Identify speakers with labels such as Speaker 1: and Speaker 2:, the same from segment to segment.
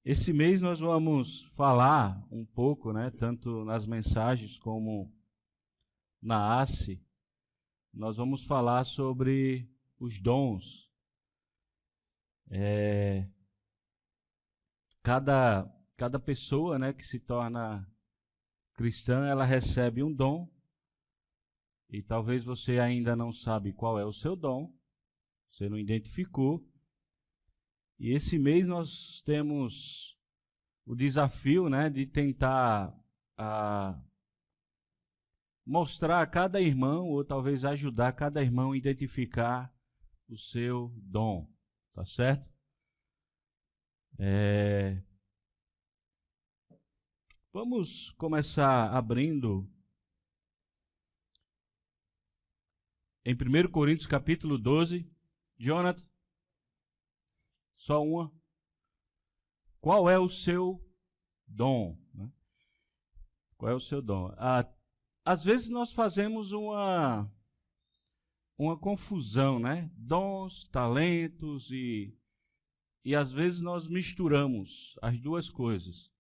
Speaker 1: Esse mês nós vamos falar um pouco, né, tanto nas mensagens como na ACE, nós vamos falar sobre os dons. Cada pessoa, né, que se torna cristã, ela recebe um dom, e talvez você ainda não sabe qual é o seu dom, você não identificou. E esse mês nós temos o desafio, né, de tentar mostrar a cada irmão, ou talvez ajudar cada irmão a identificar o seu dom, tá certo? Vamos começar abrindo em 1 Coríntios capítulo 12. Jonathan, só uma. Qual é o seu dom? Né? Qual é o seu dom? Às vezes nós fazemos uma confusão, né? Dons, talentos e às vezes nós misturamos as duas coisas.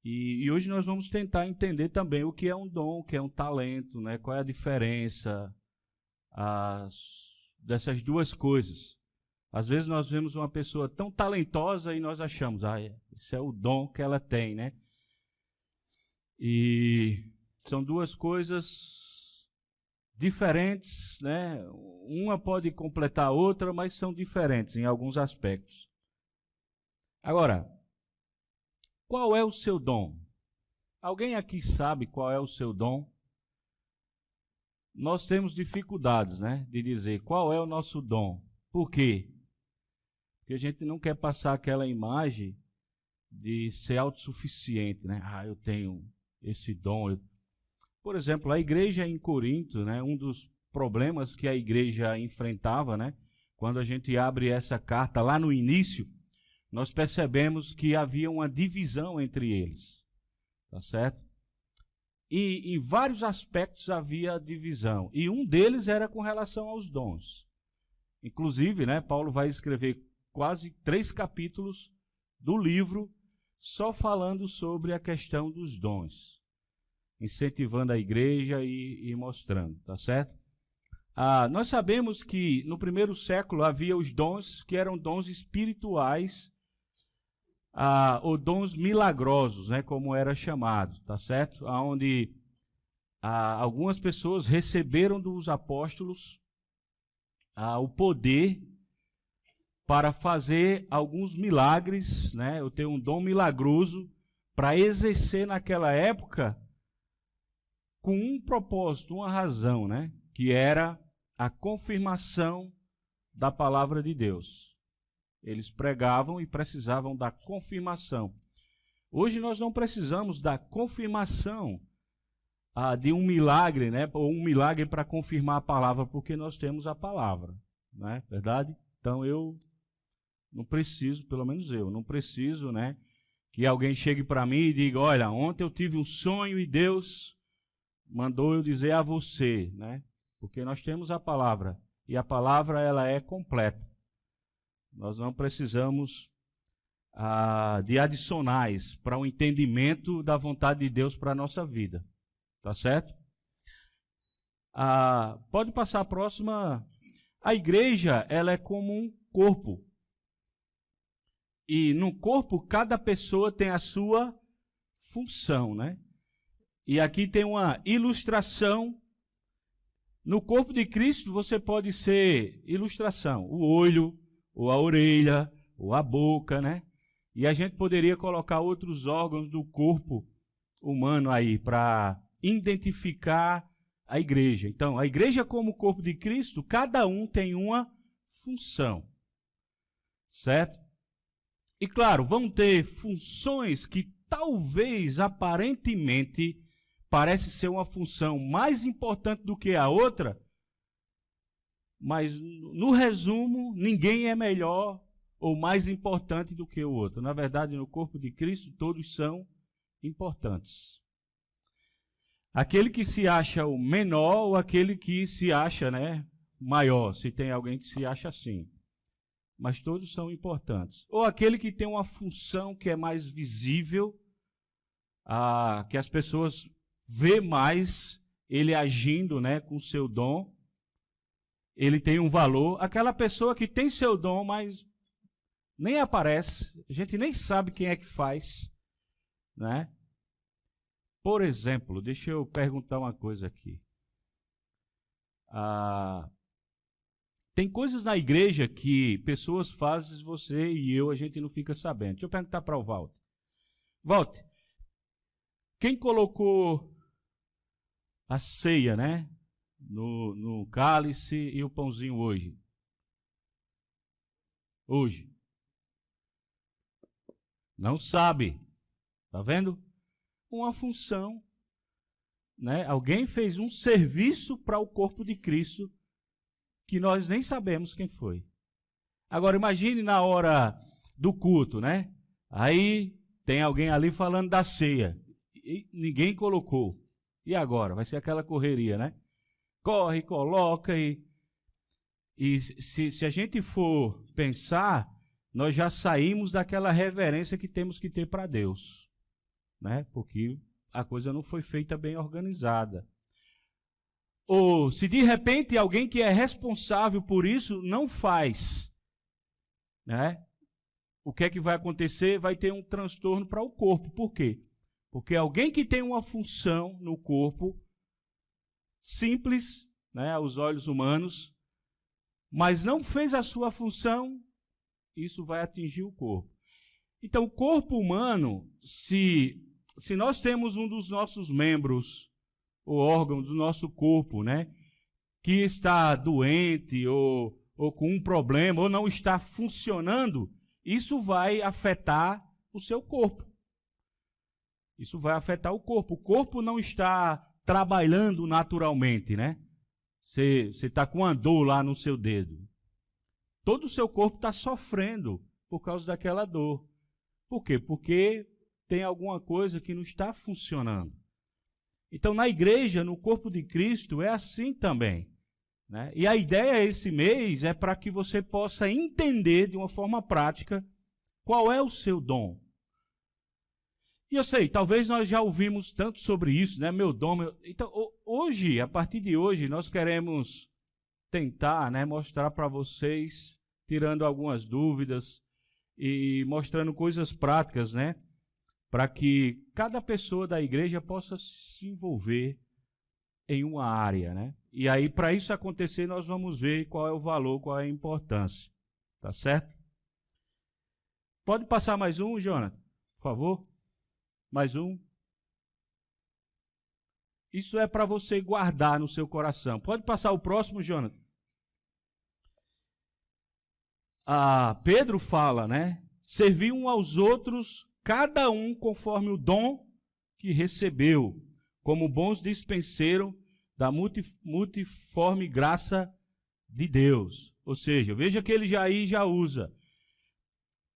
Speaker 1: E hoje nós vamos tentar entender também o que é um dom, o que é um talento, né? Qual é a diferença dessas duas coisas. Às vezes nós vemos uma pessoa tão talentosa e nós achamos, esse é o dom que ela tem, né? E são duas coisas diferentes, né? Uma pode completar a outra, mas são diferentes em alguns aspectos. Agora, qual é o seu dom? Alguém aqui sabe qual é o seu dom? Nós temos dificuldades, né, de dizer qual é o nosso dom. Por quê? Porque a gente não quer passar aquela imagem de ser autossuficiente, né? Eu tenho esse dom. Por exemplo, a igreja em Corinto, né, um dos problemas que a igreja enfrentava, né, quando a gente abre essa carta lá no início, nós percebemos que havia uma divisão entre eles, tá certo? E em vários aspectos havia divisão, e um deles era com relação aos dons. Inclusive, né, Paulo vai escrever quase 3 capítulos do livro só falando sobre a questão dos dons, incentivando a igreja e mostrando, tá certo? Nós sabemos que no primeiro século havia os dons que eram dons espirituais, ou dons milagrosos, né, como era chamado, tá certo? Onde algumas pessoas receberam dos apóstolos o poder para fazer alguns milagres, né? Eu tenho um dom milagroso para exercer naquela época com um propósito, uma razão, né? Que era a confirmação da palavra de Deus. Eles pregavam e precisavam da confirmação. Hoje nós não precisamos da confirmação de um milagre, né? Ou um milagre para confirmar a palavra, porque nós temos a palavra, não é verdade? Então eu não preciso, pelo menos eu, não preciso, né, que alguém chegue para mim e diga, olha, ontem eu tive um sonho e Deus mandou eu dizer a você, né? Porque nós temos a palavra, e a palavra ela é completa. Nós não precisamos de adicionais para o entendimento da vontade de Deus para a nossa vida, tá certo? Pode passar a próxima. A igreja, ela é como um corpo. E no corpo, cada pessoa tem a sua função, né? E aqui tem uma ilustração. No corpo de Cristo, você pode ser ilustração. O olho, ou a orelha, ou a boca, né? E a gente poderia colocar outros órgãos do corpo humano aí, para identificar a igreja. Então, a igreja como corpo de Cristo, cada um tem uma função. Certo? E claro, vão ter funções que talvez, aparentemente, parece ser uma função mais importante do que a outra, mas no resumo, ninguém é melhor ou mais importante do que o outro. Na verdade, no corpo de Cristo, todos são importantes. Aquele que se acha o menor ou aquele que se acha, né, maior, se tem alguém que se acha assim. Mas todos são importantes. Ou aquele que tem uma função que é mais visível, que as pessoas vê mais ele agindo, né, com seu dom. Ele tem um valor. Aquela pessoa que tem seu dom, mas nem aparece, a gente nem sabe quem é que faz, né? Por exemplo, deixa eu perguntar uma coisa aqui. Tem coisas na igreja que pessoas fazem, você e eu, a gente não fica sabendo. Deixa eu perguntar para o Walter. Walter, quem colocou a ceia, né, no cálice e o pãozinho hoje? Hoje. Não sabe. Tá vendo? Uma função, né? Alguém fez um serviço para o corpo de Cristo que nós nem sabemos quem foi. Agora imagine na hora do culto, né? Aí tem alguém ali falando da ceia e ninguém colocou. E agora? Vai ser aquela correria, né? Corre, coloca e se a gente for pensar, nós já saímos daquela reverência que temos que ter para Deus, né? Porque a coisa não foi feita bem organizada. Ou se de repente alguém que é responsável por isso não faz, né? O que é que vai acontecer? Vai ter um transtorno para o corpo. Por quê? Porque alguém que tem uma função no corpo, simples, né, aos olhos humanos, mas não fez a sua função, isso vai atingir o corpo. Então, o corpo humano, se nós temos um dos nossos membros, o órgão do nosso corpo, né, que está doente ou com um problema, ou não está funcionando, isso vai afetar o seu corpo. Isso vai afetar o corpo. O corpo não está trabalhando naturalmente, né? Você está com uma dor lá no seu dedo. Todo o seu corpo está sofrendo por causa daquela dor. Por quê? Porque tem alguma coisa que não está funcionando. Então, na igreja, no corpo de Cristo, é assim também, né? E a ideia esse mês é para que você possa entender de uma forma prática qual é o seu dom. E eu sei, talvez nós já ouvimos tanto sobre isso, né? Meu dom. Então, hoje, a partir de hoje, nós queremos tentar, né, mostrar para vocês, tirando algumas dúvidas e mostrando coisas práticas, né? Para que cada pessoa da igreja possa se envolver em uma área, né? E aí, para isso acontecer, nós vamos ver qual é o valor, qual é a importância. Tá certo? Pode passar mais um, Jonathan, por favor? Mais um. Isso é para você guardar no seu coração. Pode passar o próximo, Jonathan? Pedro fala, né? Servir uns aos outros, cada um conforme o dom que recebeu, como bons dispenseiros da multiforme graça de Deus. Ou seja, veja que ele já usa.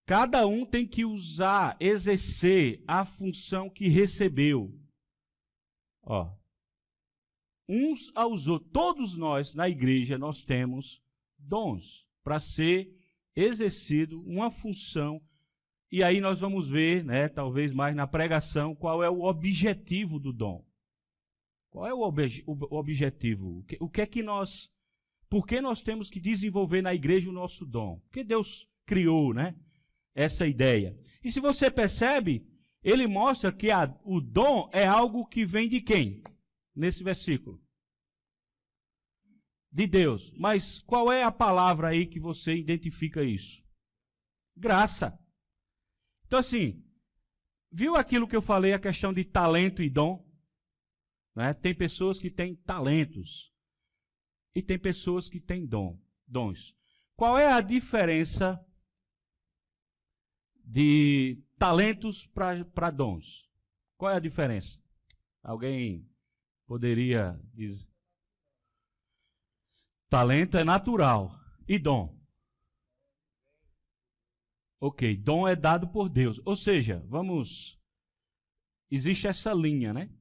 Speaker 1: Cada um tem que usar, exercer a função que recebeu. Ó, uns aos outros. Todos nós, na igreja, nós temos dons para ser exercido uma função. E aí nós vamos ver, né, talvez mais na pregação, qual é o objetivo do dom. Qual é o objetivo? O que é que por que nós temos que desenvolver na igreja o nosso dom? Porque Deus criou, né, essa ideia. E se você percebe, ele mostra que o dom é algo que vem de quem? Nesse versículo. De Deus. Mas qual é a palavra aí que você identifica isso? Graça. Então assim, viu aquilo que eu falei, a questão de talento e dom? Né? Tem pessoas que têm talentos e tem pessoas que têm dons. Qual é a diferença de talentos para dons? Qual é a diferença? Alguém poderia dizer? Talento é natural. E dom? Ok, dom é dado por Deus. Ou seja, existe essa linha, né?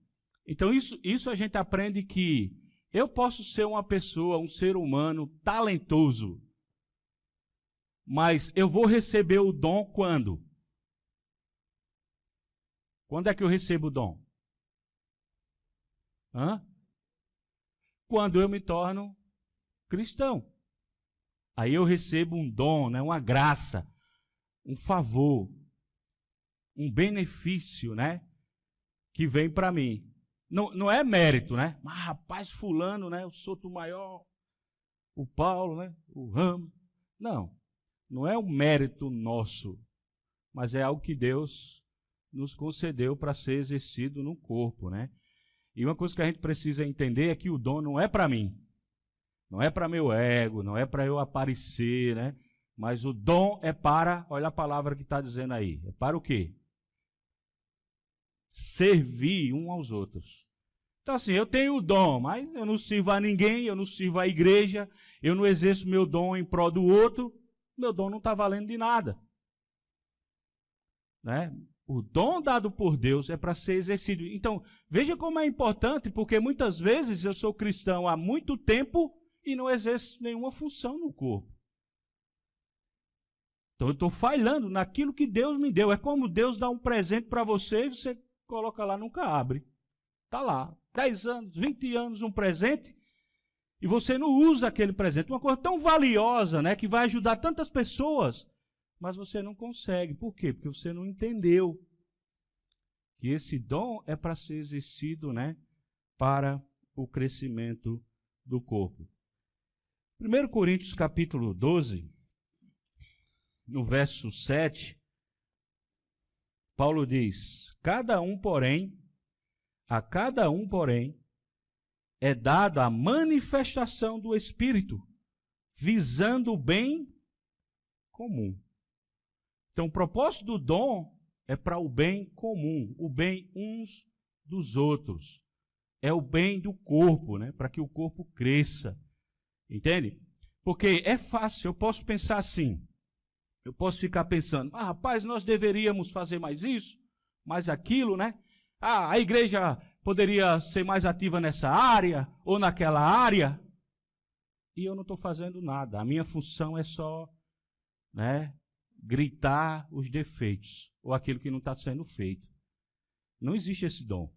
Speaker 1: Então isso a gente aprende que eu posso ser uma pessoa, um ser humano talentoso, mas eu vou receber o dom quando? Quando é que eu recebo o dom? Quando eu me torno cristão. Aí eu recebo um dom, né, uma graça, um favor, um benefício, né, que vem para mim. Não é mérito, né? Mas, rapaz, fulano, né, eu sou o maior, o Paulo, né, o Ramos. Não é um mérito nosso, mas é algo que Deus nos concedeu para ser exercido no corpo, né? E uma coisa que a gente precisa entender é que o dom não é para mim, não é para meu ego, não é para eu aparecer, né? Mas o dom é para, olha a palavra que está dizendo aí, é para o quê? Servir um aos outros. Então assim, eu tenho o dom, mas eu não sirvo a ninguém, eu não sirvo a igreja, eu não exerço meu dom em prol do outro, meu dom não está valendo de nada. Né? O dom dado por Deus é para ser exercido. Então, veja como é importante, porque muitas vezes eu sou cristão há muito tempo e não exerço nenhuma função no corpo. Então, eu estou falhando naquilo que Deus me deu. É como Deus dá um presente para você e você coloca lá, nunca abre. Está lá, 10 anos, 20 anos, um presente, e você não usa aquele presente. Uma coisa tão valiosa, né, que vai ajudar tantas pessoas, mas você não consegue. Por quê? Porque você não entendeu que esse dom é para ser exercido, né, para o crescimento do corpo. 1 Coríntios capítulo 12, no verso 7, Paulo diz: a cada um, porém, é dada a manifestação do Espírito, visando o bem comum. Então, o propósito do dom é para o bem comum, o bem uns dos outros. É o bem do corpo, né? Para que o corpo cresça. Entende? Porque é fácil, eu posso pensar assim, eu posso ficar pensando, rapaz, nós deveríamos fazer mais isso, mais aquilo, né? A igreja poderia ser mais ativa nessa área ou naquela área. E eu não estou fazendo nada. A minha função é só, né, gritar os defeitos ou aquilo que não está sendo feito. Não existe esse dom.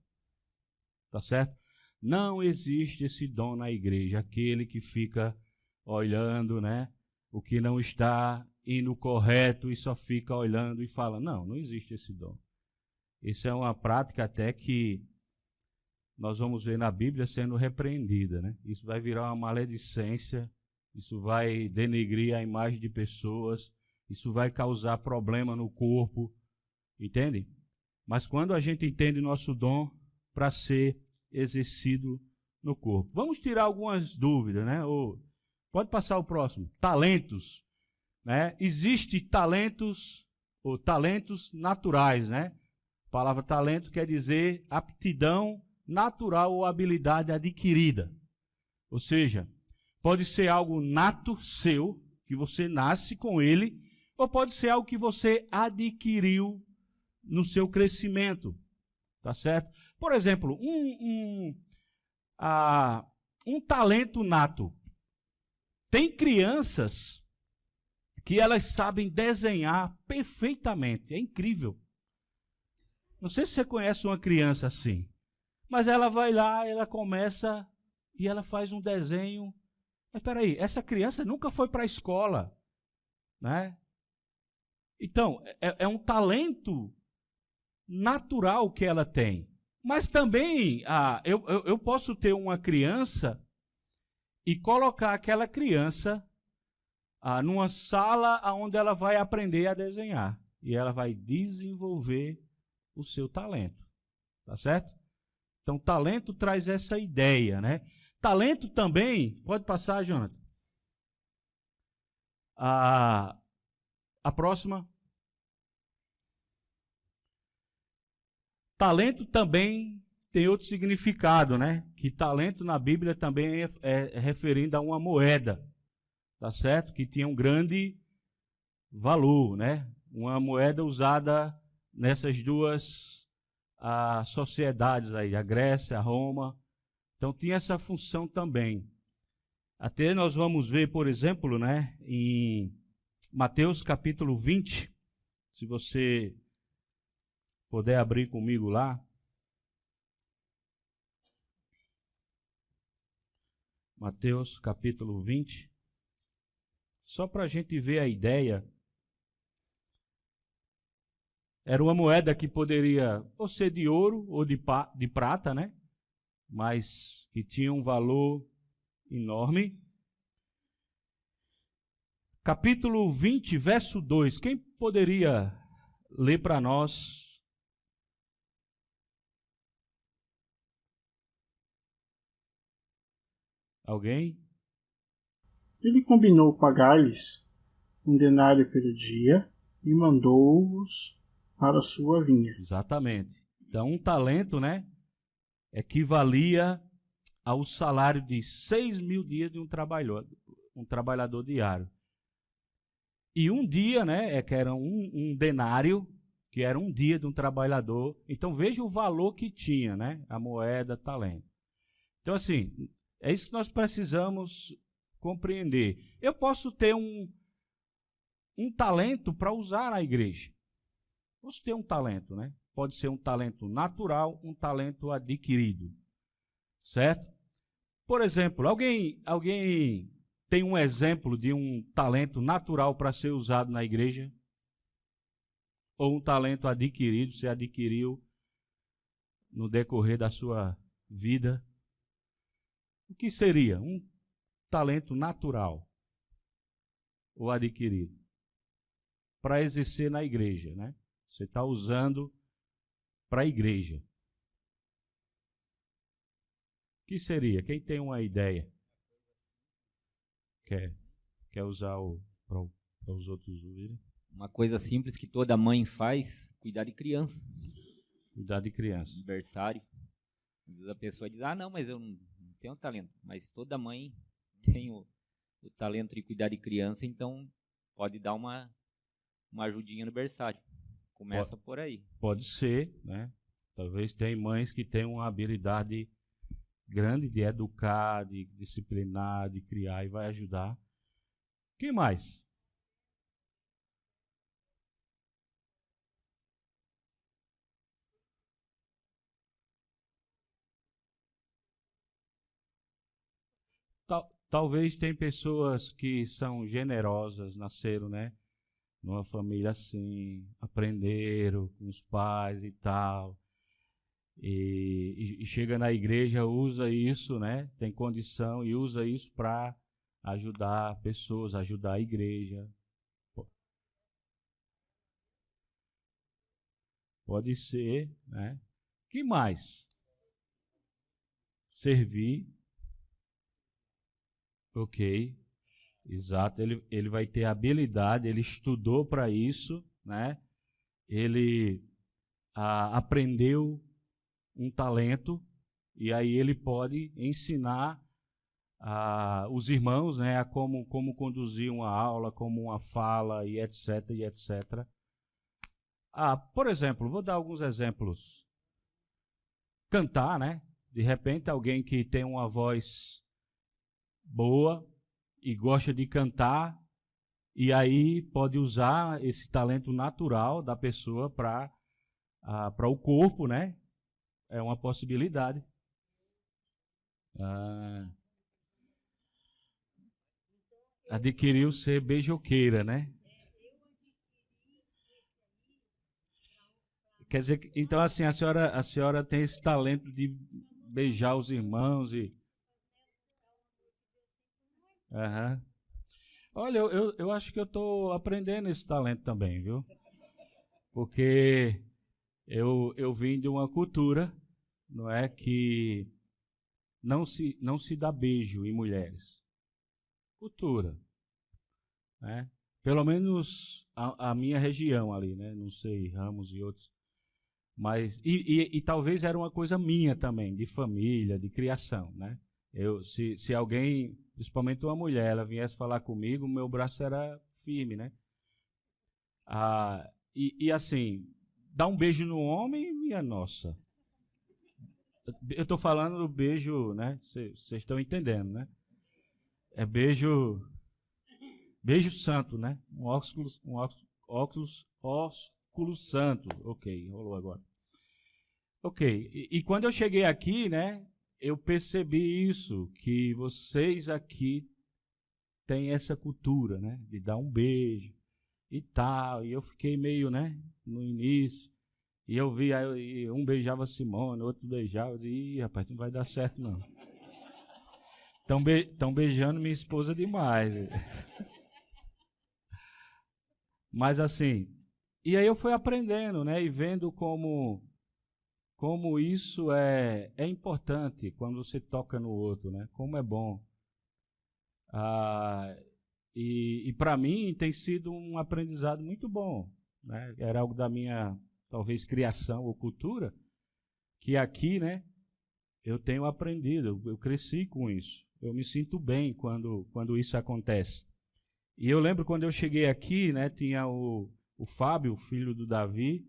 Speaker 1: Tá certo? Não existe esse dom na igreja. Aquele que fica olhando, né, o que não está indo correto e só fica olhando e fala, não existe esse dom. Isso é uma prática até que nós vamos ver na Bíblia sendo repreendida, né? Isso vai virar uma maledicência, isso vai denegrir a imagem de pessoas, isso vai causar problema no corpo, entende? Mas quando a gente entende nosso dom para ser exercido no corpo. Vamos tirar algumas dúvidas, né? Pode passar o próximo. Talentos, né? Existe talentos ou talentos naturais, né? A palavra talento quer dizer aptidão natural ou habilidade adquirida. Ou seja, pode ser algo nato seu, que você nasce com ele, ou pode ser algo que você adquiriu no seu crescimento. Tá certo? Por exemplo, um talento nato. Tem crianças que elas sabem desenhar perfeitamente. É incrível. Não sei se você conhece uma criança assim, mas ela vai lá, ela começa e ela faz um desenho. Mas espera aí, essa criança nunca foi para a escola, né? Então, é um talento natural que ela tem. Mas também, eu posso ter uma criança e colocar aquela criança numa sala onde ela vai aprender a desenhar. E ela vai desenvolver o seu talento. Tá certo? Então, talento traz essa ideia, né? Talento também, pode passar, Jonathan. A próxima. Talento também tem outro significado, né? Que talento na Bíblia também é referindo a uma moeda, tá certo? Que tinha um grande valor, né? Uma moeda usada nessas duas as sociedades aí, a Grécia, a Roma. Então tinha essa função também. Até nós vamos ver, por exemplo, né, em Mateus capítulo 20, se você puder abrir comigo lá. Mateus capítulo 20. Só para a gente ver a ideia. Era uma moeda que poderia ou ser de ouro ou de prata, né? Mas que tinha um valor enorme. Capítulo 20, verso 2. Quem poderia ler para nós? Alguém?
Speaker 2: Ele combinou pagar-lhes 1 denário pelo dia e mandou-os para a sua vinha.
Speaker 1: Exatamente. Então, um talento, né, equivalia ao salário de 6.000 dias de um trabalhador diário. E um dia, né, que era um denário, que era um dia de um trabalhador. Então, veja o valor que tinha, né, a moeda, talento. Então, assim, é isso que nós precisamos compreender. Eu posso ter um talento para usar na igreja. Posso ter um talento, né? Pode ser um talento natural, um talento adquirido. Certo? Por exemplo, alguém tem um exemplo de um talento natural para ser usado na igreja? Ou um talento adquirido, você adquiriu no decorrer da sua vida? O que seria um talento natural ou adquirido? Para exercer na igreja, né? Você está usando para a igreja. O que seria? Quem tem uma ideia? Quer usar para os outros ouvirem?
Speaker 3: Uma coisa simples que toda mãe faz, cuidar de criança.
Speaker 1: Cuidar de criança.
Speaker 3: Berçário. Às vezes a pessoa diz, não, mas eu não tenho talento. Mas toda mãe tem o talento de cuidar de criança, então pode dar uma ajudinha no berçário. Começa por aí.
Speaker 1: Pode ser, né? Talvez tenha mães que tenham uma habilidade grande de educar, de disciplinar, de criar e vai ajudar. Quem mais? Talvez tem pessoas que são generosas, nasceram, né? Numa família assim, aprenderam com os pais e tal, e chega na igreja, usa isso, né? Tem condição e usa isso para ajudar pessoas, ajudar a igreja. Pode ser, né? Que mais? Servir. Ok. Exato, ele vai ter habilidade, ele estudou para isso, né? Ele aprendeu um talento e aí ele pode ensinar os irmãos, né, a como conduzir uma aula, como uma fala e etc, e etc. Por exemplo, vou dar alguns exemplos. Cantar, né? De repente alguém que tem uma voz boa e gosta de cantar, e aí pode usar esse talento natural da pessoa para o corpo, né? É uma possibilidade. Adquiriu ser beijoqueira, né? Quer dizer, então assim, a senhora tem esse talento de beijar os irmãos e... Uhum. Olha, eu acho que eu estou aprendendo esse talento também, viu? Porque eu vim de uma cultura, não é, que não se dá beijo em mulheres. Cultura, né? Pelo menos a minha região ali, né? Não sei, Ramos e outros. Mas, e talvez era uma coisa minha também, de família, de criação, né? Se alguém, principalmente uma mulher, ela viesse falar comigo, meu braço era firme, né? E assim, dar um beijo no homem, minha nossa. Eu estou falando do beijo, né? Vocês estão entendendo, né? É beijo santo, né? Um ósculo santo. Ok, rolou agora. Ok, e quando eu cheguei aqui, né? Eu percebi isso, que vocês aqui têm essa cultura, né? De dar um beijo e tal. E eu fiquei meio, né? No início. E eu vi, aí um beijava a Simone, outro beijava. Eu disse, ih, rapaz, não vai dar certo, não. Estão beijando minha esposa demais. Mas assim, e aí eu fui aprendendo, né? E vendo como isso é importante quando você toca no outro, né? Como é bom. E para mim tem sido um aprendizado muito bom, né? Era algo da minha, talvez, criação ou cultura, que aqui, né? Eu tenho aprendido, eu cresci com isso. Eu me sinto bem quando isso acontece. E eu lembro quando eu cheguei aqui, né? Tinha o Fábio, o filho do Davi.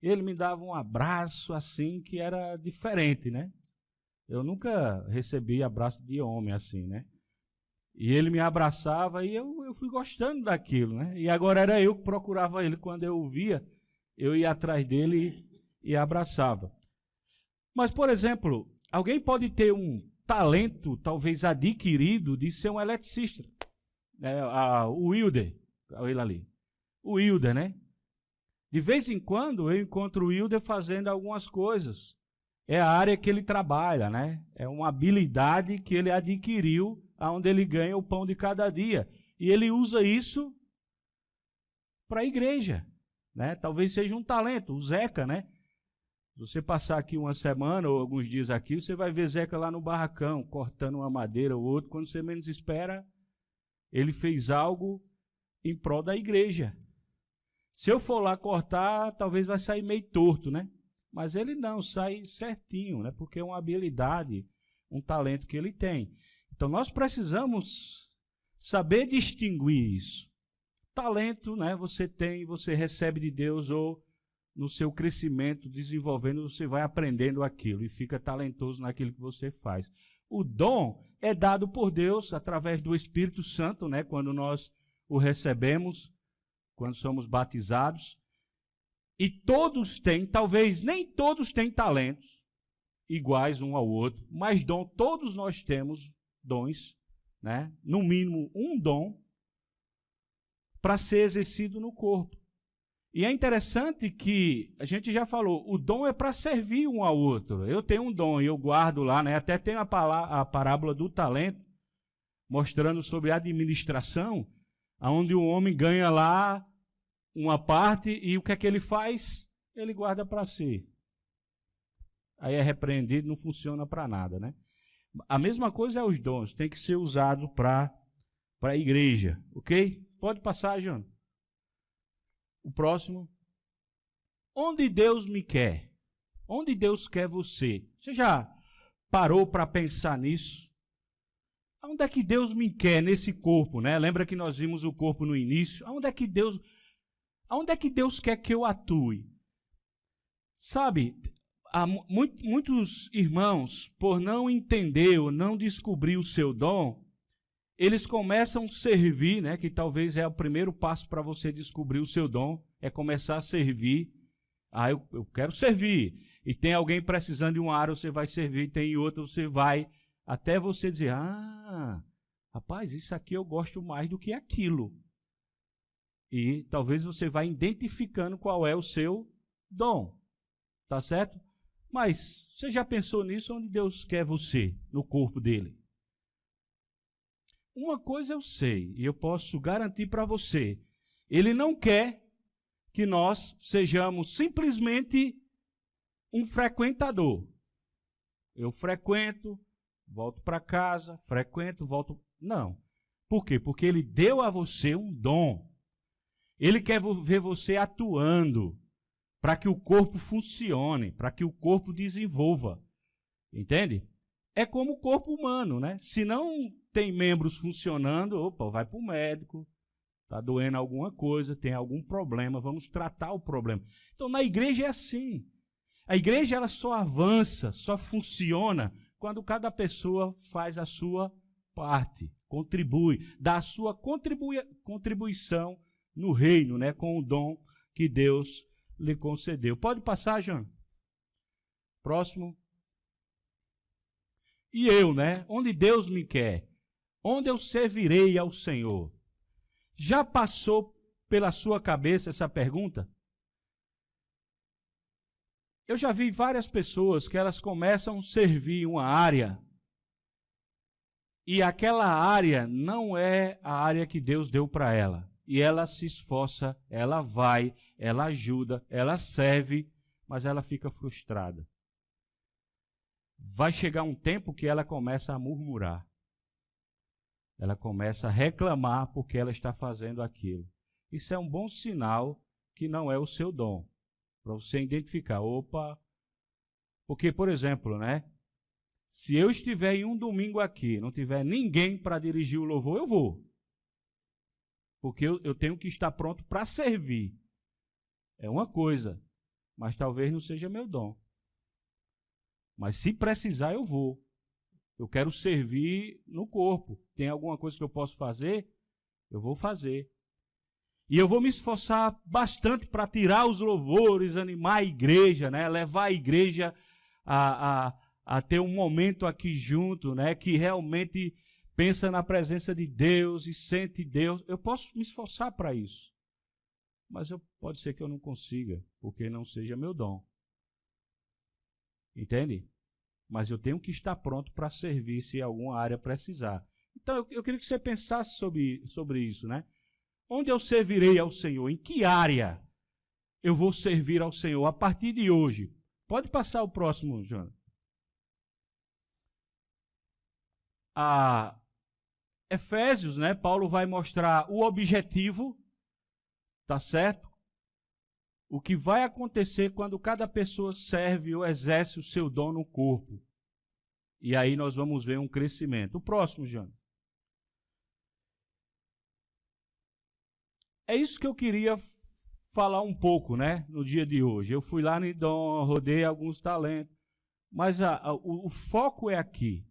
Speaker 1: Ele me dava um abraço assim que era diferente, né? Eu nunca recebi abraço de homem assim, né? E ele me abraçava e eu fui gostando daquilo, né? E agora era eu que procurava ele. Quando eu o via, eu ia atrás dele e abraçava. Mas, por exemplo, alguém pode ter um talento, talvez adquirido, de ser um eletricista. O Wilder, ele ali. O Wilder, né? De vez em quando eu encontro o Wilder fazendo algumas coisas. É a área que ele trabalha, né? É uma habilidade que ele adquiriu, onde ele ganha o pão de cada dia. E ele usa isso para a igreja, né? Talvez seja um talento, o Zeca, né? Se você passar aqui uma semana ou alguns dias aqui, você vai ver Zeca lá no barracão, cortando uma madeira ou outra. Quando você menos espera, ele fez algo em prol da igreja. Se eu for lá cortar, talvez vai sair meio torto, né? Mas ele não, sai certinho, né? Porque é uma habilidade, um talento que ele tem. Então nós precisamos saber distinguir isso. Talento, né? Você tem, você recebe de Deus, ou no seu crescimento, desenvolvendo, você vai aprendendo aquilo e fica talentoso naquilo que você faz. O dom é dado por Deus através do Espírito Santo, né? Quando nós o recebemos, quando somos batizados. E todos têm, talvez nem todos têm talentos iguais um ao outro, mas dom, todos nós temos dons, né? No mínimo um dom para ser exercido no corpo. E é interessante que, a gente já falou, o dom é para servir um ao outro. Eu tenho um dom e eu guardo lá, né? Até tem a parábola do talento, mostrando sobre a administração, onde o homem ganha lá uma parte e o que é que ele faz? Ele guarda para si. Aí é repreendido, não funciona para nada, né? A mesma coisa é os dons, tem que ser usado para a igreja, ok? Pode passar, João. O próximo. Onde Deus me quer? Onde Deus quer você? Você já parou para pensar nisso? Onde é que Deus me quer nesse corpo, né? Lembra que nós vimos o corpo no início? Onde é que Deus quer que eu atue? Sabe, muitos irmãos, por não entender ou não descobrir o seu dom, eles começam a servir, né? Que talvez é o primeiro passo para você descobrir o seu dom, é começar a servir. Eu quero servir. E tem alguém precisando de uma área, você vai servir, tem outra, você vai, até você dizer, rapaz, isso aqui eu gosto mais do que aquilo. E talvez você vá identificando qual é o seu dom. Tá certo? Mas você já pensou nisso? Onde Deus quer você? No corpo dele? Uma coisa eu sei, e eu posso garantir para você. Ele não quer que nós sejamos simplesmente um frequentador. Eu frequento, volto para casa, frequento, volto... Não. Por quê? Porque ele deu a você um dom. Ele quer ver você atuando para que o corpo funcione, para que o corpo desenvolva. Entende? É como o corpo humano, né? Se não tem membros funcionando, vai para o médico, Está doendo alguma coisa, tem algum problema, vamos tratar o problema. Então, na igreja é assim. A igreja ela só avança, só funciona quando cada pessoa faz a sua parte, contribui, dá a sua contribuição no reino, né, com o dom que Deus lhe concedeu. Pode passar, João? Próximo. E eu, né? Onde Deus me quer? Onde eu servirei ao Senhor? Já passou pela sua cabeça essa pergunta? Eu já vi várias pessoas que elas começam a servir uma área e aquela área não é a área que Deus deu para ela. E ela se esforça, ela vai, ela ajuda, ela serve, mas ela fica frustrada. Vai chegar um tempo que ela começa a murmurar. Ela começa a reclamar porque ela está fazendo aquilo. Isso é um bom sinal que não é o seu dom. Para você identificar, opa. Porque, por exemplo, né? Se eu estiver em um domingo aqui, não tiver ninguém para dirigir o louvor, eu vou. Porque eu tenho que estar pronto para servir. É uma coisa, mas talvez não seja meu dom. Mas se precisar, eu vou. Eu quero servir no corpo. Tem alguma coisa que eu posso fazer? Eu vou fazer. E eu vou me esforçar bastante para tirar os louvores, animar a igreja, né? Levar a igreja a ter um momento aqui junto, né? Que realmente pensa na presença de Deus e sente Deus. Eu posso me esforçar para isso. Mas pode ser que eu não consiga, porque não seja meu dom. Entende? Mas eu tenho que estar pronto para servir se alguma área precisar. Então, eu queria que você pensasse sobre isso, né? Onde eu servirei ao Senhor? Em que área eu vou servir ao Senhor a partir de hoje? Pode passar o próximo, João. Efésios, né? Paulo vai mostrar o objetivo, tá certo? O que vai acontecer quando cada pessoa serve ou exerce o seu dom no corpo. E aí nós vamos ver um crescimento. O próximo, João. É isso que eu queria falar um pouco, né, no dia de hoje. Eu fui lá no dom, rodei alguns talentos, mas o foco é aqui.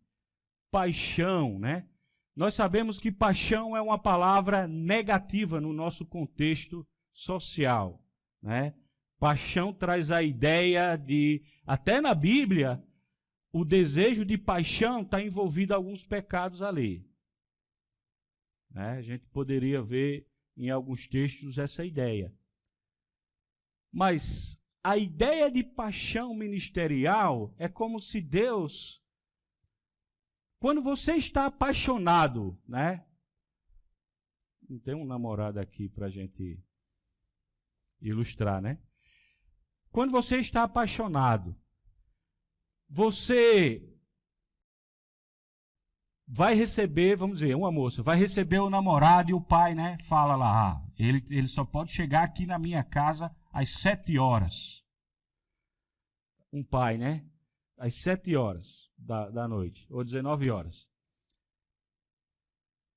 Speaker 1: Paixão, né? Nós sabemos que paixão é uma palavra negativa no nosso contexto social, né? Paixão traz a ideia de, até na Bíblia, o desejo de paixão está envolvido em alguns pecados ali. Né? A gente poderia ver em alguns textos essa ideia. Mas a ideia de paixão ministerial é como se Deus, quando você está apaixonado, né? Não tem um namorado aqui para a gente ilustrar, né? Quando você está apaixonado, você vai receber, vamos dizer, uma moça, vai receber o namorado e o pai, né? Fala lá, ele só pode chegar aqui na minha casa às 7 horas. Um pai, né? Às 7 horas da noite, ou 19 horas.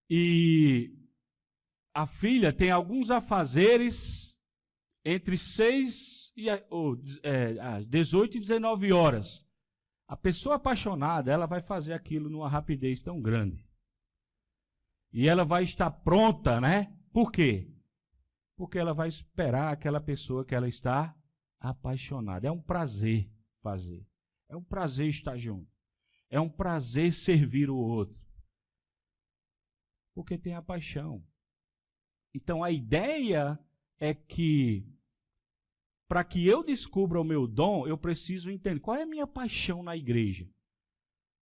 Speaker 1: E a filha tem alguns afazeres entre 18 e 19 horas. A pessoa apaixonada, ela vai fazer aquilo numa rapidez tão grande. E ela vai estar pronta, né? Por quê? Porque ela vai esperar aquela pessoa que ela está apaixonada. É um prazer fazer. É um prazer estar junto. É um prazer servir o outro. Porque tem a paixão. Então a ideia é que, para que eu descubra o meu dom, eu preciso entender qual é a minha paixão na igreja.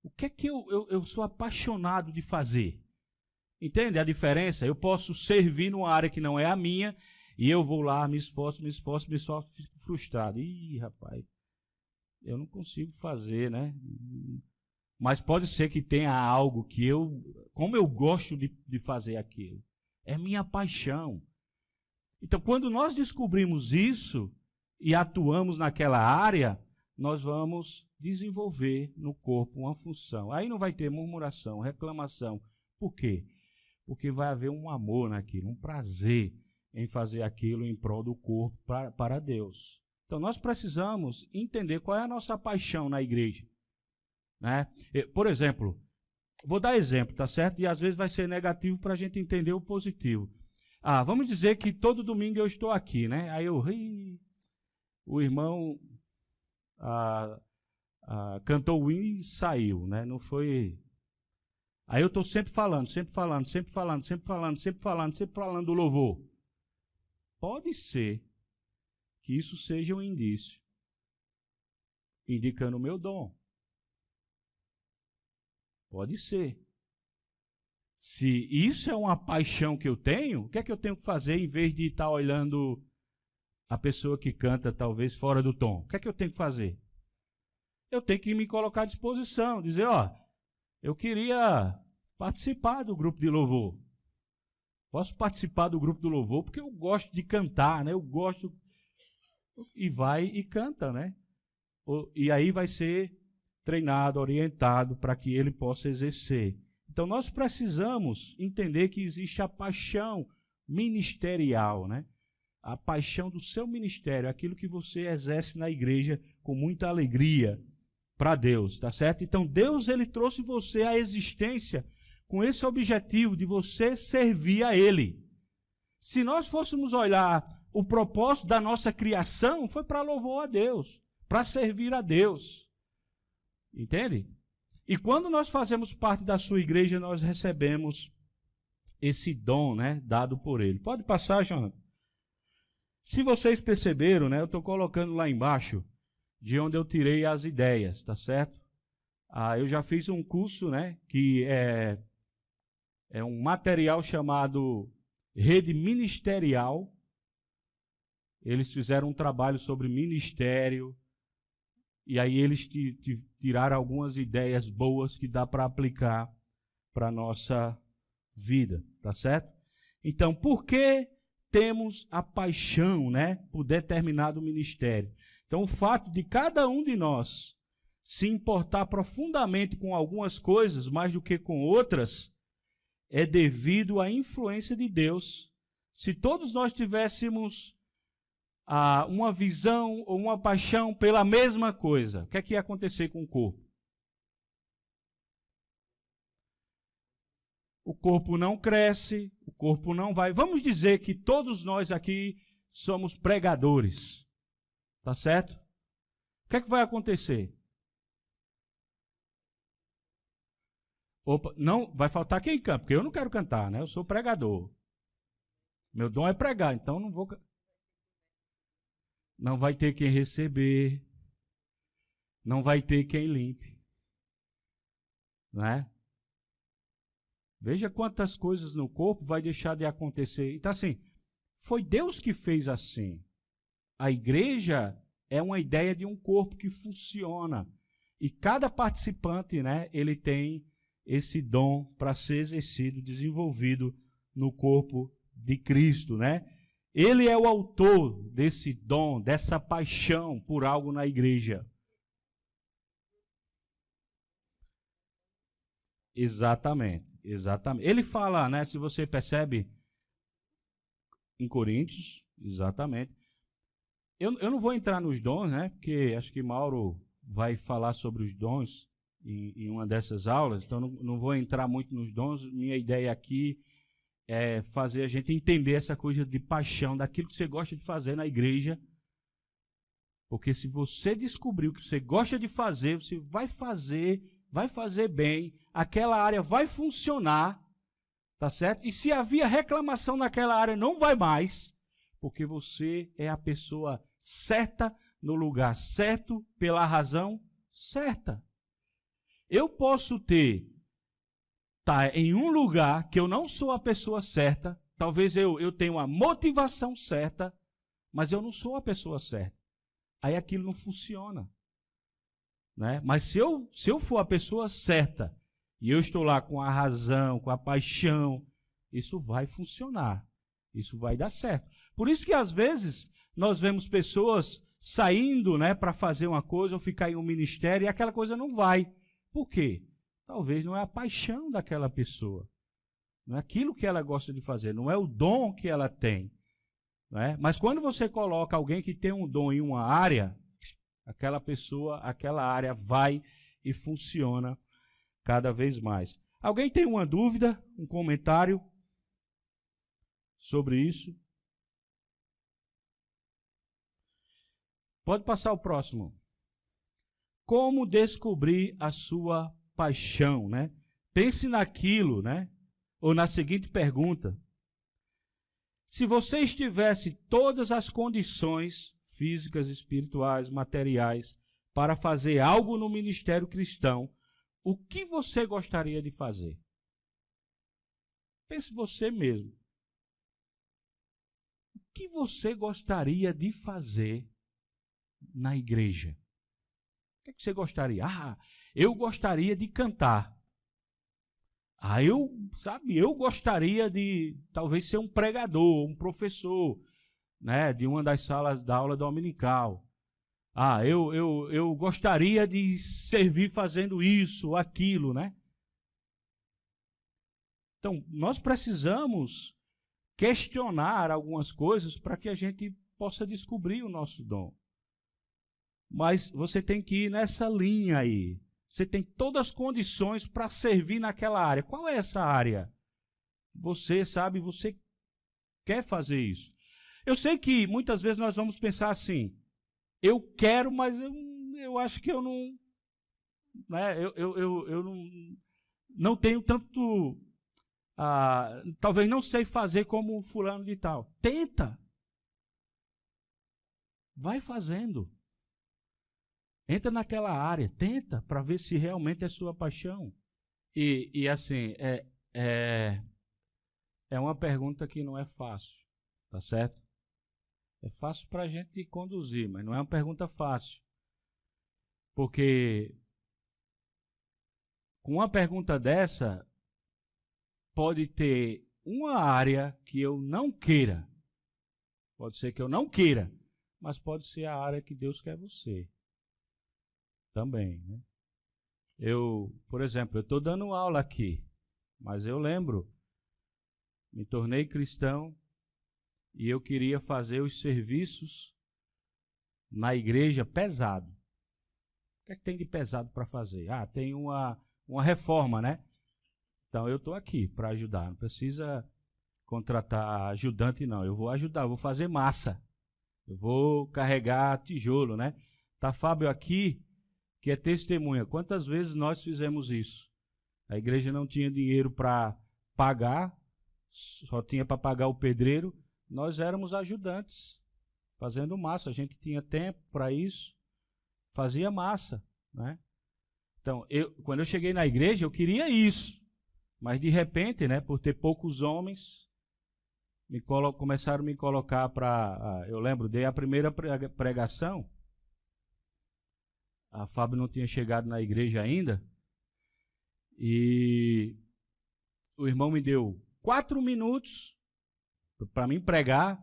Speaker 1: O que é que eu sou apaixonado de fazer? Entende a diferença? Eu posso servir numa área que não é a minha, e eu vou lá, me esforço, fico frustrado. Ih, rapaz, eu não consigo fazer, né? Mas pode ser que tenha algo que como eu gosto de fazer aquilo. É minha paixão. Então, quando nós descobrimos isso e atuamos naquela área, nós vamos desenvolver no corpo uma função. Aí não vai ter murmuração, reclamação. Por quê? porque vai haver um amor naquilo, um prazer em fazer aquilo em prol do corpo para Deus. Então, nós precisamos entender qual é a nossa paixão na igreja, né? Por exemplo, vou dar exemplo, tá certo? E às vezes vai ser negativo para a gente entender o positivo. Vamos dizer que todo domingo eu estou aqui, né? Aí o irmão cantou o hino e saiu, né? Não foi... Aí eu estou sempre falando do louvor. Pode ser que isso seja um indício, indicando o meu dom. Pode ser. Se isso é uma paixão que eu tenho, o que é que eu tenho que fazer em vez de estar olhando a pessoa que canta talvez fora do tom? O que é que eu tenho que fazer? Eu tenho que me colocar à disposição, dizer, eu queria participar do grupo de louvor. Posso participar do grupo do louvor porque eu gosto de cantar, né? Eu gosto... E vai e canta, né? E aí vai ser treinado, orientado para que ele possa exercer. Então nós precisamos entender que existe a paixão ministerial, né? A paixão do seu ministério, aquilo que você exerce na igreja com muita alegria para Deus, tá certo? Então Deus, ele trouxe você à existência com esse objetivo de você servir a Ele. Se nós fôssemos olhar o propósito da nossa criação, foi para louvor a Deus, para servir a Deus. Entende? E quando nós fazemos parte da sua igreja, nós recebemos esse dom, né, dado por Ele. Pode passar, João? Se vocês perceberam, né, eu estou colocando lá embaixo de onde eu tirei as ideias, tá certo? Eu já fiz um curso, né, que é um material chamado Rede Ministerial. Eles fizeram um trabalho sobre ministério, e aí eles tiraram algumas ideias boas que dá para aplicar para a nossa vida, tá certo? Então, por que temos a paixão, né, por determinado ministério? Então, o fato de cada um de nós se importar profundamente com algumas coisas, mais do que com outras, é devido à influência de Deus. Se todos nós tivéssemos uma visão ou uma paixão pela mesma coisa, o que é que ia acontecer com o corpo? O corpo não cresce, o corpo não vai. Vamos dizer que todos nós aqui somos pregadores, tá certo? O que é que vai acontecer? Opa, não, vai faltar quem canta, porque eu não quero cantar, né? Eu sou pregador. Meu dom é pregar, então não vou... Não vai ter quem receber, não vai ter quem limpe, não é? Veja quantas coisas no corpo vai deixar de acontecer. Então, assim, foi Deus que fez assim. A igreja é uma ideia de um corpo que funciona. E cada participante, né, ele tem esse dom para ser exercido, desenvolvido no corpo de Cristo, né? Ele é o autor desse dom, dessa paixão por algo na igreja. Exatamente, exatamente. Ele fala, né, se você percebe, em Coríntios, exatamente. Eu não vou entrar nos dons, né, porque acho que Mauro vai falar sobre os dons em uma dessas aulas, então não vou entrar muito nos dons. Minha ideia aqui é fazer a gente entender essa coisa de paixão, daquilo que você gosta de fazer na igreja. Porque se você descobrir o que você gosta de fazer, você vai fazer bem, aquela área vai funcionar, tá certo? E se havia reclamação naquela área, não vai mais, porque você é a pessoa certa, no lugar certo, pela razão certa. Eu posso estar em um lugar que eu não sou a pessoa certa, talvez eu tenha uma motivação certa, mas eu não sou a pessoa certa. Aí aquilo não funciona, né? Mas se eu for a pessoa certa, e eu estou lá com a razão, com a paixão, isso vai funcionar, isso vai dar certo. Por isso que às vezes nós vemos pessoas saindo, né, para fazer uma coisa ou ficar em um ministério e aquela coisa não vai. Por quê? Talvez não é a paixão daquela pessoa, não é aquilo que ela gosta de fazer, não é o dom que ela tem. Não é? Mas quando você coloca alguém que tem um dom em uma área, aquela pessoa, aquela área vai e funciona cada vez mais. Alguém tem uma dúvida, um comentário sobre isso? Pode passar o próximo. Como descobrir a sua paixão, né? Pense naquilo, né? Ou na seguinte pergunta: se você estivesse todas as condições físicas, espirituais, materiais para fazer algo no ministério cristão, o que você gostaria de fazer? Pense você mesmo. O que você gostaria de fazer na igreja? O que você gostaria? Eu gostaria de cantar. Eu gostaria de talvez ser um pregador, um professor, né, de uma das salas da aula dominical. Eu gostaria de servir fazendo isso, aquilo, né? Então, nós precisamos questionar algumas coisas para que a gente possa descobrir o nosso dom. Mas você tem que ir nessa linha aí. Você tem todas as condições para servir naquela área. Qual é essa área? Você sabe, você quer fazer isso. Eu sei que muitas vezes nós vamos pensar assim: eu quero, mas eu acho que eu não, né, eu não tenho tanto, talvez não sei fazer como fulano de tal. Tenta. Vai fazendo. Entra naquela área, tenta para ver se realmente é sua paixão. E assim, é uma pergunta que não é fácil, tá certo? É fácil para a gente conduzir, mas não é uma pergunta fácil. Porque com uma pergunta dessa, pode ter uma área que eu não queira. Pode ser que eu não queira, mas pode ser a área que Deus quer você. Também, né? Por exemplo, eu estou dando aula aqui, mas eu lembro, me tornei cristão e eu queria fazer os serviços na igreja pesado. O que é que tem de pesado para fazer? Tem uma reforma, né? Então eu estou aqui para ajudar, não precisa contratar ajudante não, eu vou ajudar, eu vou fazer massa, eu vou carregar tijolo, né? Tá Fábio aqui, que é testemunha. Quantas vezes nós fizemos isso? A igreja não tinha dinheiro para pagar, só tinha para pagar o pedreiro. Nós éramos ajudantes, fazendo massa. A gente tinha tempo para isso, fazia massa, né? Então, quando eu cheguei na igreja, eu queria isso. Mas, de repente, né, por ter poucos homens, começaram a me colocar para... eu lembro, dei a primeira pregação. A Fábio não tinha chegado na igreja ainda. E o irmão me deu 4 minutos para mim pregar.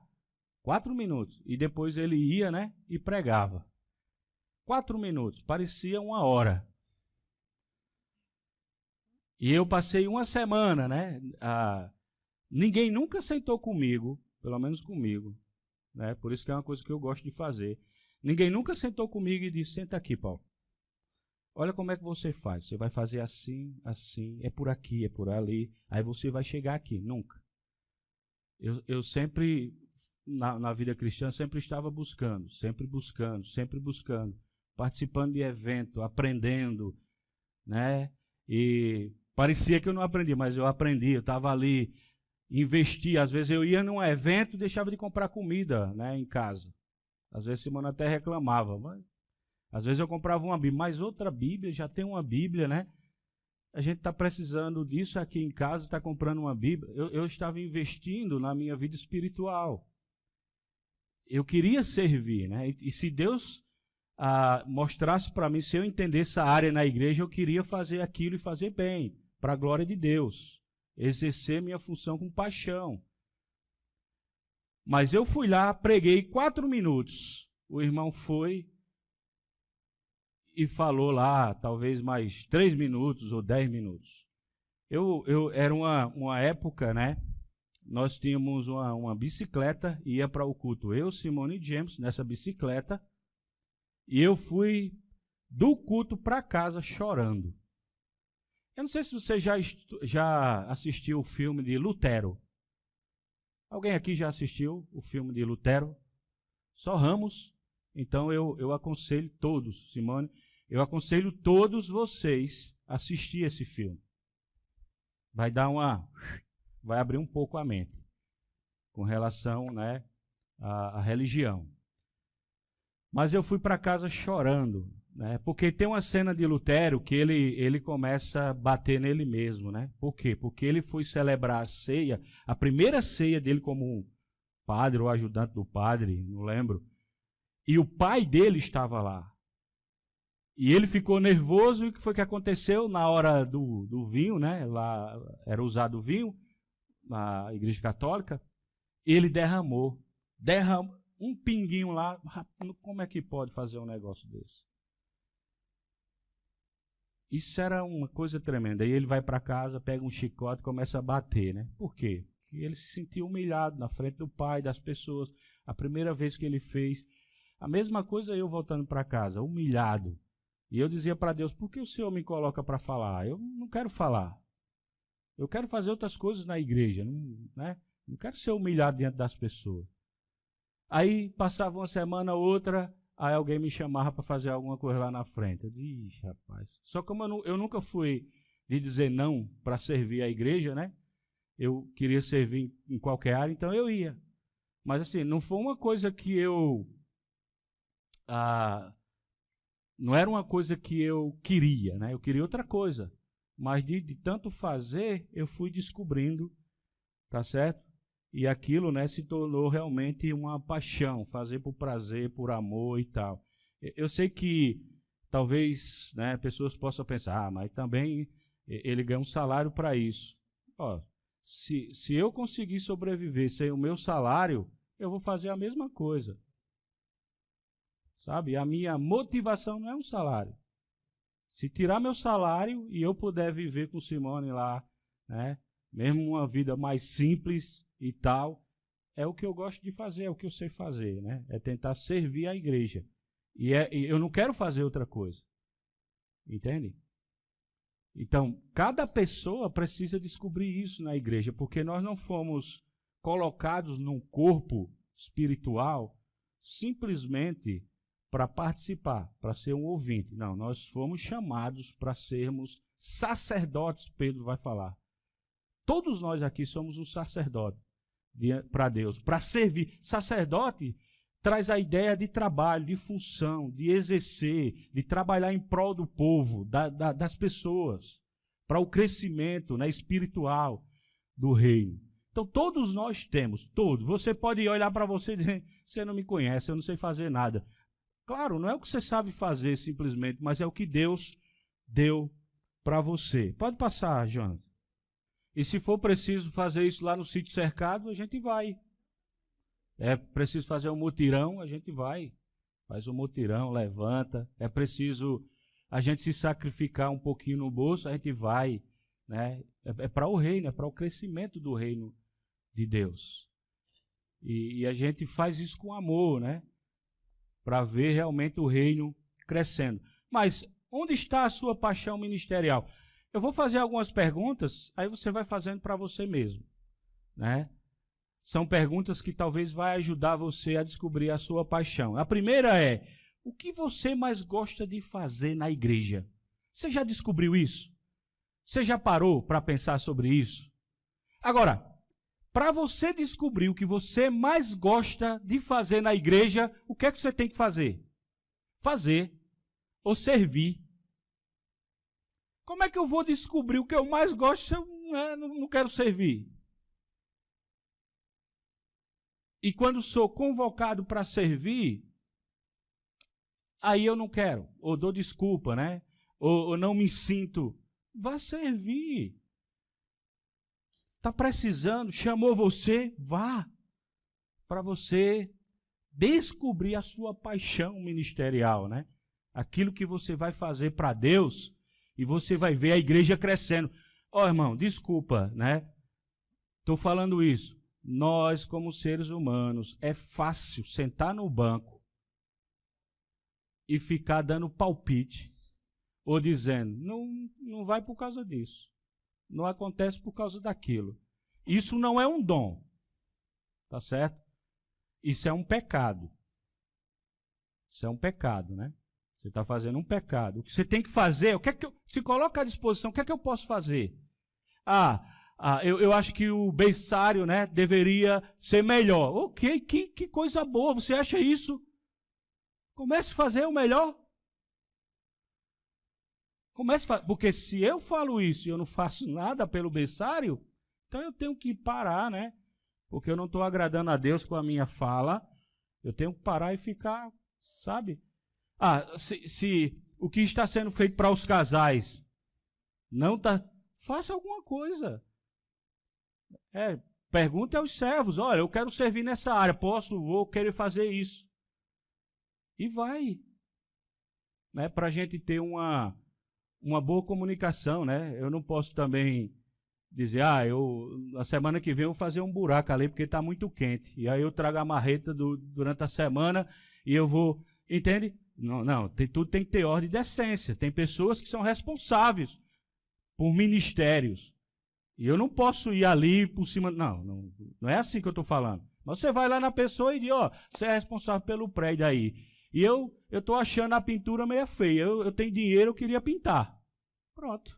Speaker 1: 4 minutos. E depois ele ia, né, e pregava. 4 minutos. Parecia 1 hora. E eu passei uma semana, né? Ninguém nunca sentou comigo, pelo menos comigo, né? Por isso que é uma coisa que eu gosto de fazer. Ninguém nunca sentou comigo e disse: senta aqui, Paulo. Olha como é que você faz. Você vai fazer assim, assim, é por aqui, é por ali. Aí você vai chegar aqui. Nunca. Eu sempre, na vida cristã, sempre estava buscando, participando de evento, aprendendo, né? E parecia que eu não aprendi, mas eu aprendi. Eu estava ali, investi. Às vezes eu ia num evento e deixava de comprar comida, né, em casa. Às vezes Simone até reclamava, mas às vezes eu comprava uma Bíblia, mas outra Bíblia, já tem uma Bíblia, né? A gente está precisando disso aqui em casa, está comprando uma Bíblia. Eu estava investindo na minha vida espiritual. Eu queria servir, né? E se Deus mostrasse para mim, se eu entendesse a área na igreja, eu queria fazer aquilo e fazer bem, para a glória de Deus. Exercer minha função com paixão. Mas eu fui lá, preguei 4 minutos. O irmão foi e falou lá, talvez mais 3 minutos ou 10 minutos. Era uma época, né? Nós tínhamos uma bicicleta, ia para o culto. Eu, Simone e James, nessa bicicleta. E eu fui do culto para casa chorando. Eu não sei se você já assistiu o filme de Lutero. Alguém aqui já assistiu o filme de Lutero? Só Ramos. Então eu aconselho todos, Simone, eu aconselho todos vocês a assistir esse filme. Vai abrir um pouco a mente com relação, né, à religião. Mas eu fui para casa chorando, né, porque tem uma cena de Lutero que ele começa a bater nele mesmo, né? Por quê? Porque ele foi celebrar a ceia, a primeira ceia dele como padre ou ajudante do padre, não lembro. E o pai dele estava lá. E ele ficou nervoso. E o que foi que aconteceu na hora do vinho, né? Lá era usado o vinho na Igreja Católica. Ele derramou um pinguinho lá. Como é que pode fazer um negócio desse? Isso era uma coisa tremenda. Aí ele vai para casa, pega um chicote e começa a bater, né? Por quê? Porque ele se sentiu humilhado na frente do pai, das pessoas. A primeira vez que ele fez. A mesma coisa eu voltando para casa, humilhado. E eu dizia para Deus, por que o Senhor me coloca para falar? Eu não quero falar. Eu quero fazer outras coisas na igreja, né? Não quero ser humilhado diante das pessoas. Aí passava uma semana, outra, aí alguém me chamava para fazer alguma coisa lá na frente. Eu disse, rapaz. Só como eu nunca fui de dizer não para servir a igreja, né? Eu queria servir em qualquer área, então eu ia. Mas assim, não foi uma coisa que eu... não era uma coisa que eu queria, né? Eu queria outra coisa. Mas de tanto fazer, eu fui descobrindo, tá certo? E aquilo, né, se tornou realmente uma paixão, fazer por prazer, por amor e tal. Eu sei que talvez, né, pessoas possam pensar, mas também ele ganha um salário para isso. Ó, se eu conseguir sobreviver sem o meu salário, eu vou fazer a mesma coisa. Sabe? A minha motivação não é um salário. Se tirar meu salário e eu puder viver com Simone lá, né, mesmo uma vida mais simples e tal, é o que eu gosto de fazer, é o que eu sei fazer, né? É tentar servir a igreja. E eu não quero fazer outra coisa. Entende? Então, cada pessoa precisa descobrir isso na igreja, porque nós não fomos colocados num corpo espiritual simplesmente para participar, para ser um ouvinte. Não, nós fomos chamados para sermos sacerdotes, Pedro vai falar. Todos nós aqui somos um sacerdote para Deus, para servir. Sacerdote traz a ideia de trabalho, de função, de exercer, de trabalhar em prol do povo, das pessoas, para o crescimento, né, espiritual do reino. Então todos nós temos, todos. Você pode olhar para você e dizer, você não me conhece, eu não sei fazer nada. Claro, não é o que você sabe fazer simplesmente, mas é o que Deus deu para você. Pode passar, Jonathan. E se for preciso fazer isso lá no sítio cercado, a gente vai. É preciso fazer um mutirão, a gente vai. Faz um mutirão, levanta. É preciso a gente se sacrificar um pouquinho no bolso, a gente vai. Né? É para o reino, é para o crescimento do reino de Deus. E a gente faz isso com amor, né? Para ver realmente o reino crescendo. Mas onde está a sua paixão ministerial? Eu vou fazer algumas perguntas, aí você vai fazendo para você mesmo, né? São perguntas que talvez vai ajudar você a descobrir a sua paixão. A primeira é, o que você mais gosta de fazer na igreja? Você já descobriu isso? Você já parou para pensar sobre isso? Agora, para você descobrir o que você mais gosta de fazer na igreja, o que é que você tem que fazer? Fazer ou servir. Como é que eu vou descobrir o que eu mais gosto se eu não quero servir? E quando sou convocado para servir, aí eu não quero, ou dou desculpa, né? Ou não me sinto. Vá servir. Está precisando, chamou você, vá. Para você descobrir a sua paixão ministerial, né? Aquilo que você vai fazer para Deus e você vai ver a igreja crescendo. Ó, irmão, desculpa, né? Estou falando isso. Nós, como seres humanos, é fácil sentar no banco e ficar dando palpite ou dizendo, não vai por causa disso. Não acontece por causa daquilo. Isso não é um dom. Tá certo? Isso é um pecado. Isso é um pecado, né? Você está fazendo um pecado. O que você tem que fazer, se coloca à disposição, o que é que eu posso fazer? Eu acho que o berçário, né, deveria ser melhor. Ok, que coisa boa, você acha isso? Comece a fazer o melhor. Porque se eu falo isso e eu não faço nada pelo berçário, então eu tenho que parar, né? Porque eu não estou agradando a Deus com a minha fala. Eu tenho que parar e ficar, sabe? Se o que está sendo feito para os casais não está... Faça alguma coisa. Pergunte aos servos, olha, eu quero servir nessa área, vou querer fazer isso. E vai. Né, para a gente ter uma boa comunicação, né? Eu não posso também dizer, na semana que vem eu vou fazer um buraco ali porque está muito quente. E aí eu trago a marreta durante a semana e eu vou... Entende? Não, tudo tem que ter ordem e decência. Tem pessoas que são responsáveis por ministérios. E eu não posso ir ali por cima... Não é assim que eu estou falando. Mas você vai lá na pessoa e diz, você é responsável pelo prédio aí. E eu estou achando a pintura meio feia. Eu tenho dinheiro, eu queria pintar. Pronto.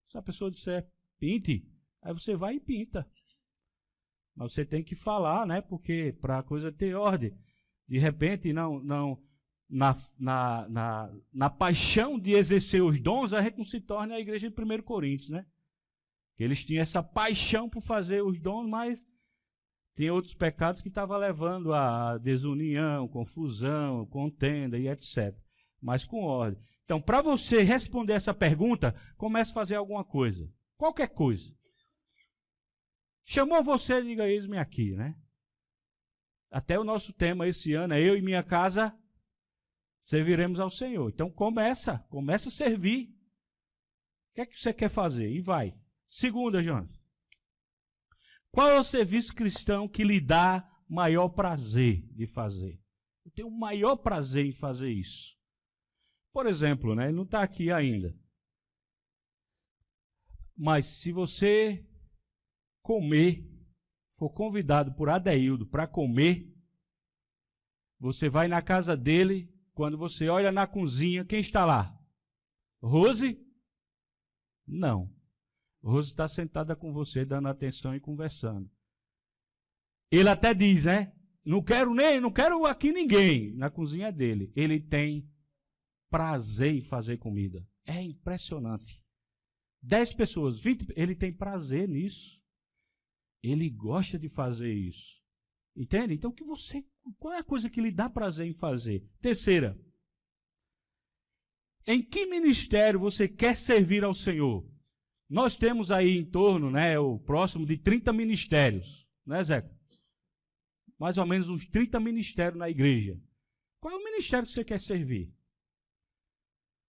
Speaker 1: Se a pessoa disser, pinte, aí você vai e pinta. Mas você tem que falar, né? Porque para a coisa ter ordem. De repente, na paixão de exercer os dons, a gente não se torna a igreja de 1 Coríntios, né? Que eles tinham essa paixão por fazer os dons, mas tinha outros pecados que estavam levando a desunião, confusão, contenda e etc. Mas com ordem. Então, para você responder essa pergunta, comece a fazer alguma coisa. Qualquer coisa. Chamou você, diga, eis-me aqui, né? Até o nosso tema esse ano é eu e minha casa serviremos ao Senhor. Então começa a servir. O que é que você quer fazer? E vai. Segunda, Jonas. Qual é o serviço cristão que lhe dá maior prazer de fazer? Eu tenho o maior prazer em fazer isso. Por exemplo, né, ele não está aqui ainda. Mas se você for convidado por Adeildo para comer, você vai na casa dele, quando você olha na cozinha, quem está lá? Rose? Não. Rose está sentada com você, dando atenção e conversando. Ele até diz, né? Não quero aqui ninguém na cozinha dele. Ele tem prazer em fazer comida. É impressionante. 10 pessoas, 20, ele tem prazer nisso. Ele gosta de fazer isso. Entende? Então, qual é a coisa que lhe dá prazer em fazer? Terceira. Em que ministério você quer servir ao Senhor? Nós temos aí em torno, né, o próximo de 30 ministérios. Né, Zeca? Mais ou menos uns 30 ministérios na igreja. Qual é o ministério que você quer servir?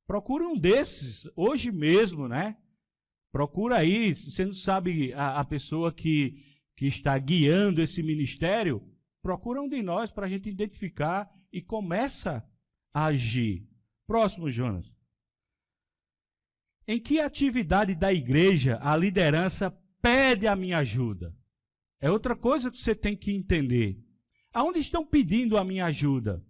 Speaker 1: Procura um desses, hoje mesmo, né? Procura aí, se você não sabe a pessoa que está guiando esse ministério, procura um de nós para a gente identificar e começa a agir. Próximo, Jonas. Em que atividade da igreja a liderança pede a minha ajuda? É outra coisa que você tem que entender. Aonde estão pedindo a minha ajuda?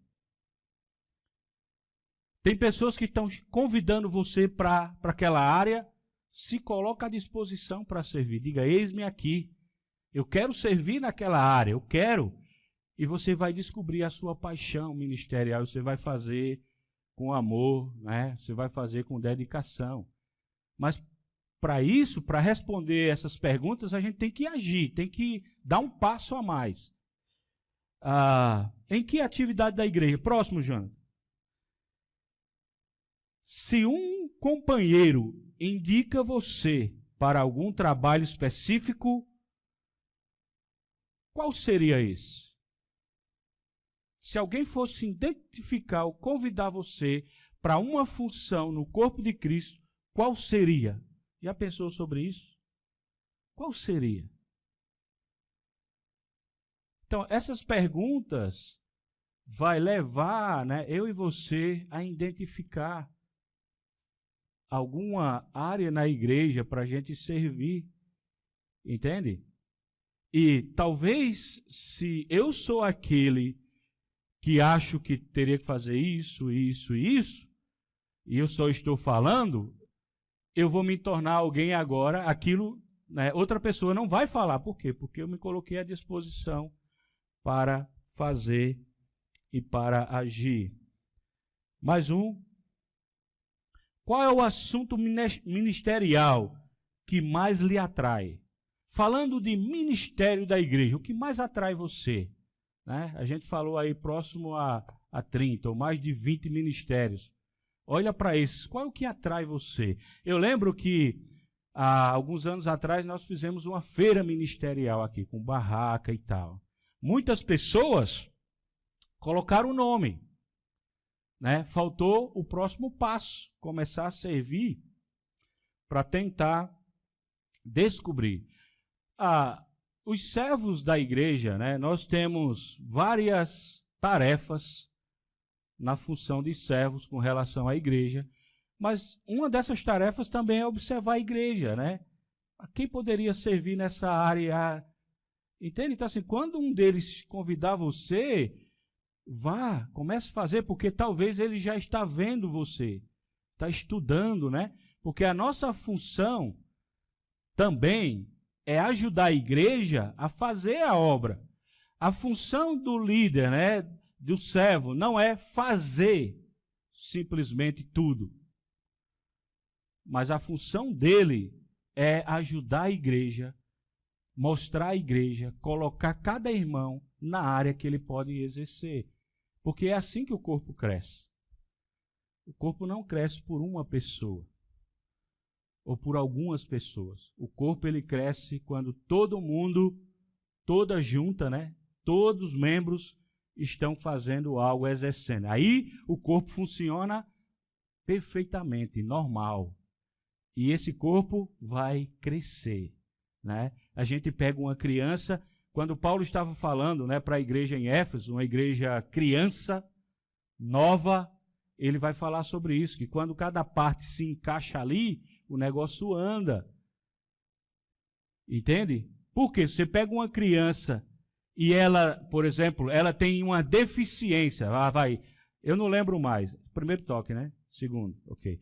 Speaker 1: Tem pessoas que estão convidando você para aquela área. Se coloca à disposição para servir. Diga, eis-me aqui. Eu quero servir naquela área. Eu quero. E você vai descobrir a sua paixão ministerial. Você vai fazer com amor, né? Você vai fazer com dedicação. Mas para isso, para responder essas perguntas, a gente tem que agir. Tem que dar um passo a mais. Em que atividade da igreja? Próximo, Jonathan. Se um companheiro indica você para algum trabalho específico, qual seria esse? Se alguém fosse identificar ou convidar você para uma função no corpo de Cristo, qual seria? Já pensou sobre isso? Qual seria? Então, essas perguntas vai levar, né, eu e você a identificar alguma área na igreja para a gente servir, entende? E talvez, se eu sou aquele que acho que teria que fazer isso, isso e isso, e eu só estou falando, eu vou me tornar alguém agora, aquilo, né, outra pessoa não vai falar. Por quê? Porque eu me coloquei à disposição para fazer e para agir. Mais um. Qual é o assunto ministerial que mais lhe atrai? Falando de ministério da igreja, o que mais atrai você? Né? A gente falou aí próximo a 30 ou mais de 20 ministérios. Olha para esses, qual é o que atrai você? Eu lembro que há alguns anos atrás nós fizemos uma feira ministerial aqui, com barraca e tal. Muitas pessoas colocaram o nome, né? Faltou o próximo passo, começar a servir para tentar descobrir. Os servos da igreja, né? Nós temos várias tarefas na função de servos com relação à igreja, mas uma dessas tarefas também é observar a igreja, né? Quem poderia servir nessa área? Entende? Então, assim, quando um deles convidar você, vá, comece a fazer, porque talvez ele já está vendo você, está estudando, né? Porque a nossa função também é ajudar a igreja a fazer a obra. A função do líder, né, do servo, não é fazer simplesmente tudo. Mas a função dele é ajudar a igreja, mostrar a igreja, colocar cada irmão na área que ele pode exercer. Porque é assim que o corpo cresce. O corpo não cresce por uma pessoa ou por algumas pessoas. O corpo ele cresce quando todo mundo, toda junta, né? Todos os membros estão fazendo algo, exercendo. Aí o corpo funciona perfeitamente, normal. E esse corpo vai crescer, né? A gente pega uma criança, quando Paulo estava falando, né, para a igreja em Éfeso, uma igreja criança, nova, ele vai falar sobre isso, que quando cada parte se encaixa ali, o negócio anda. Entende? Porque você pega uma criança e ela, por exemplo, ela tem uma deficiência. Eu não lembro mais. Primeiro toque, né? Segundo, ok.